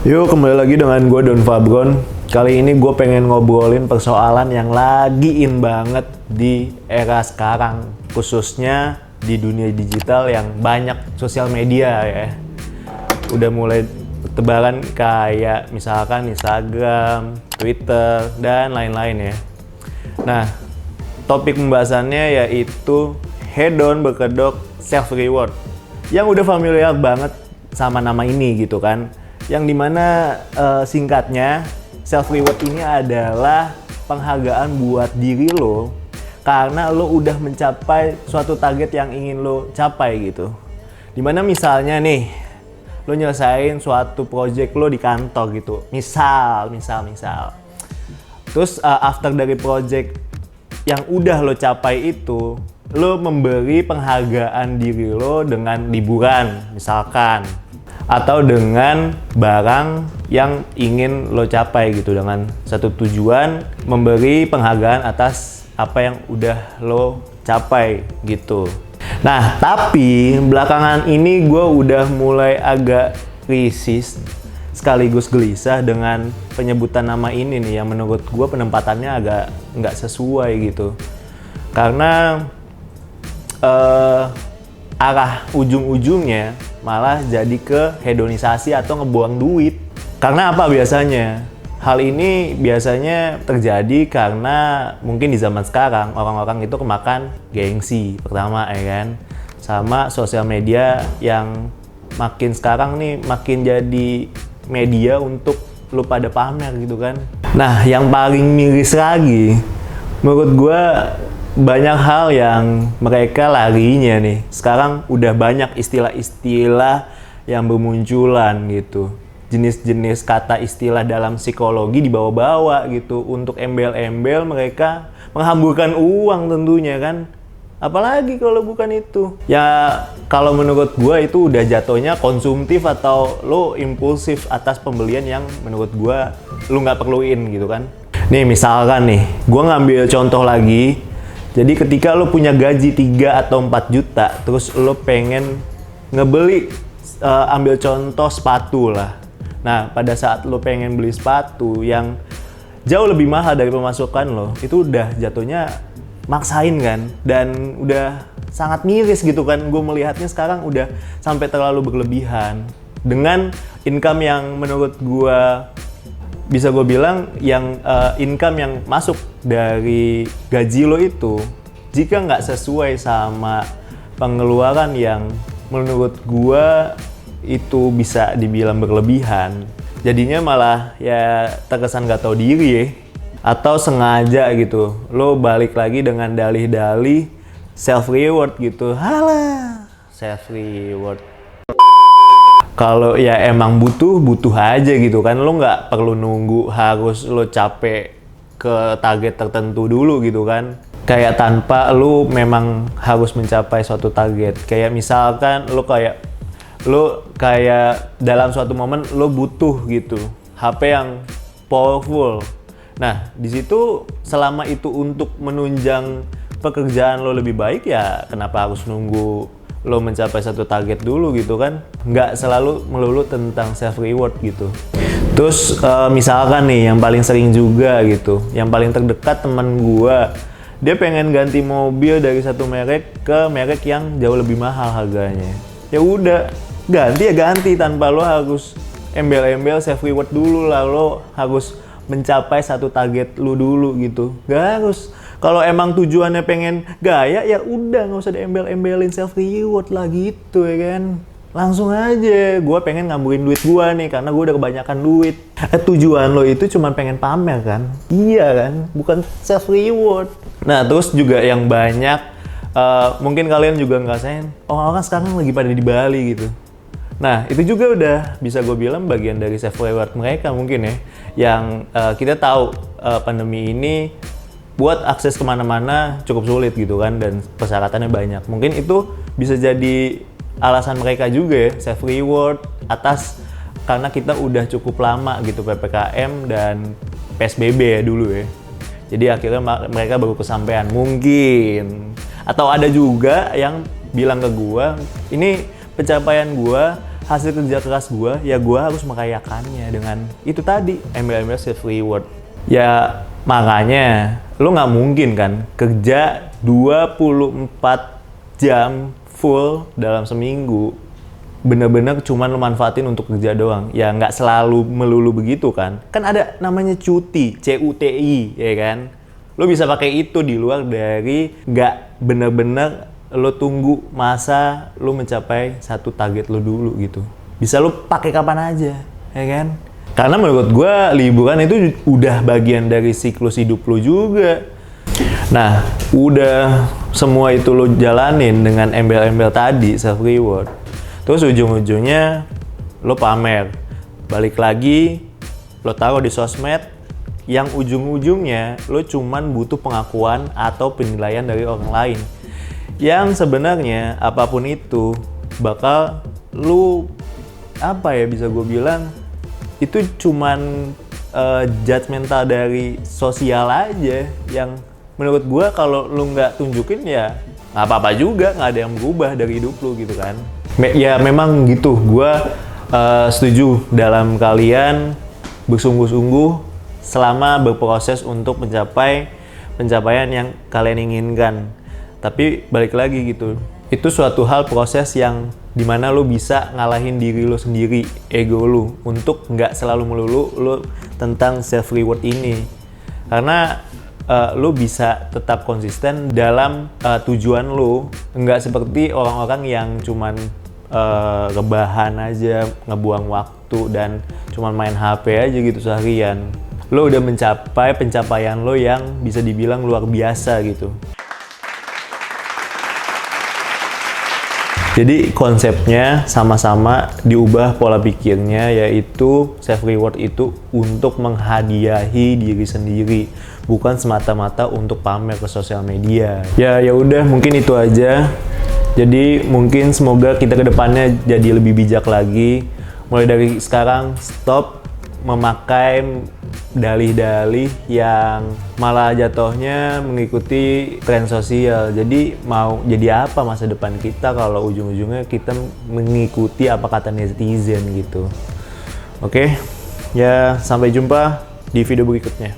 Yuk, kembali lagi dengan gue Don Fabron. Kali ini gue pengen ngobrolin persoalan yang lagi in banget di era sekarang, khususnya di dunia digital yang banyak sosial media ya. Udah mulai bertebaran kayak misalkan Instagram, Twitter, dan lain-lain ya. Nah, topik pembahasannya yaitu hedon berkedok self reward, yang udah familiar banget sama nama ini gitu kan. Yang dimana singkatnya self reward ini adalah penghargaan buat diri lo karena lo udah mencapai suatu target yang ingin lo capai gitu. Dimana misalnya nih lo nyelesain suatu project lo di kantor gitu, misal. Terus after dari project yang udah lo capai itu, lo memberi penghargaan diri lo dengan liburan misalkan, atau dengan barang yang ingin lo capai gitu, dengan satu tujuan memberi penghargaan atas apa yang udah lo capai gitu. Nah, tapi belakangan ini gue udah mulai agak risih sekaligus gelisah dengan penyebutan nama ini nih, yang menurut gue penempatannya agak nggak sesuai gitu. Karena arah ujung-ujungnya malah jadi ke hedonisasi atau ngebuang duit. Karena apa biasanya? Hal ini biasanya terjadi karena mungkin di zaman sekarang orang-orang itu kemakan gengsi pertama ya kan, sama sosial media yang makin sekarang nih makin jadi media untuk lu pada pamer gitu kan. Nah, yang paling miris lagi menurut gue, banyak hal yang mereka larinya nih. Sekarang udah banyak istilah-istilah yang bermunculan gitu. Jenis-jenis kata istilah dalam psikologi dibawa-bawa gitu. Untuk embel-embel mereka menghamburkan uang tentunya kan. Apalagi kalau bukan itu. Ya kalau menurut gua itu udah jatuhnya konsumtif atau lo impulsif atas pembelian yang menurut gua lo nggak perluin gitu kan. Nih misalkan nih, gua ngambil contoh lagi. Jadi ketika lo punya gaji 3 atau 4 juta, terus lo pengen ngebeli, ambil contoh sepatu lah. Nah, pada saat lo pengen beli sepatu yang jauh lebih mahal dari pemasukan lo, itu udah jatuhnya maksain kan. Dan udah sangat miris gitu kan, gue melihatnya sekarang udah sampai terlalu berlebihan. Dengan income yang menurut gue, bisa gue bilang yang income yang masuk dari gaji lo itu, jika nggak sesuai sama pengeluaran yang menurut gue itu bisa dibilang berlebihan, jadinya malah ya terkesan nggak tahu diri ya, atau sengaja gitu lo balik lagi dengan dalih-dalih self reward gitu. Halah, self reward. Kalau ya emang butuh aja gitu kan, lo nggak perlu nunggu harus lo capek ke target tertentu dulu gitu kan. Kayak tanpa lo memang harus mencapai suatu target. Kayak misalkan lo kayak dalam suatu momen lo butuh gitu HP yang powerful. Nah di situ selama itu untuk menunjang pekerjaan lo lebih baik, ya kenapa harus nunggu lo mencapai satu target dulu gitu kan. Nggak selalu melulu tentang self reward gitu. Terus misalkan nih yang paling sering juga gitu, yang paling terdekat teman gua, dia pengen ganti mobil dari satu merek ke merek yang jauh lebih mahal harganya. Ya udah, ganti tanpa lo harus embel-embel self reward dulu lah. Lo harus mencapai satu target lu dulu gitu. Gak harus. Kalau emang tujuannya pengen gaya, ya udah nggak usah diembel-embelin self reward lah gitu ya kan. Langsung aja, gue pengen ngambilin duit gue nih karena gue udah kebanyakan duit. Tujuan lo itu cuma pengen pamer kan? Iya kan, bukan self reward. Nah terus juga yang banyak, mungkin kalian juga ngerasain, orang sekarang lagi pada di Bali gitu. Nah itu juga udah bisa gue bilang bagian dari self reward mereka mungkin ya. Yang kita tahu pandemi ini buat akses kemana-mana cukup sulit gitu kan, dan persyaratannya banyak. Mungkin itu bisa jadi alasan mereka juga ya, self reward atas karena kita udah cukup lama gitu PPKM dan PSBB ya dulu ya. Jadi akhirnya mereka baru kesampaian mungkin. Atau ada juga yang bilang ke gua, ini pencapaian gua hasil kerja keras gue, ya gue harus merayakannya dengan itu tadi, embel-embel self reward. Ya makanya lo nggak mungkin kan kerja 24 jam full dalam seminggu, bener-bener cuman lo manfaatin untuk kerja doang. Ya nggak selalu melulu begitu kan. Kan ada namanya cuti, CUTI, ya kan. Lo bisa pakai itu di luar dari nggak bener-bener lo tunggu masa lo mencapai satu target lo dulu gitu. Bisa lo pakai kapan aja, ya kan. Karena menurut gue liburan itu udah bagian dari siklus hidup lo juga. Nah, udah semua itu lo jalanin dengan embel-embel tadi, self reward. Terus ujung-ujungnya lo pamer. Balik lagi, lo taruh di sosmed, yang ujung-ujungnya lo cuman butuh pengakuan atau penilaian dari orang lain. Yang sebenarnya apapun itu bakal lo, apa ya bisa gue bilang, itu cuman judgmental dari sosial aja yang menurut gue kalau lu nggak tunjukin ya nggak apa-apa juga, nggak ada yang berubah dari hidup lu gitu kan. Ya memang gitu, gue setuju dalam kalian bersungguh-sungguh selama berproses untuk mencapai pencapaian yang kalian inginkan. Tapi balik lagi gitu, itu suatu hal proses yang dimana lo bisa ngalahin diri lo sendiri, ego lo, untuk nggak selalu melulu lo tentang self reward ini. Karena lo bisa tetap konsisten dalam tujuan lo, nggak seperti orang-orang yang cuman rebahan aja, ngebuang waktu dan cuman main HP aja gitu seharian. Lo udah mencapai pencapaian lo yang bisa dibilang luar biasa gitu. Jadi konsepnya sama-sama diubah pola pikirnya, yaitu self reward itu untuk menghadiahi diri sendiri, bukan semata-mata untuk pamer ke sosial media. Ya udah, mungkin itu aja. Jadi mungkin semoga kita kedepannya jadi lebih bijak lagi. Mulai dari sekarang stop memakai dalih-dalih yang malah jatuhnya mengikuti tren sosial. Jadi mau jadi apa masa depan kita kalau ujung-ujungnya kita mengikuti apa kata netizen gitu. Oke, ya sampai jumpa di video berikutnya.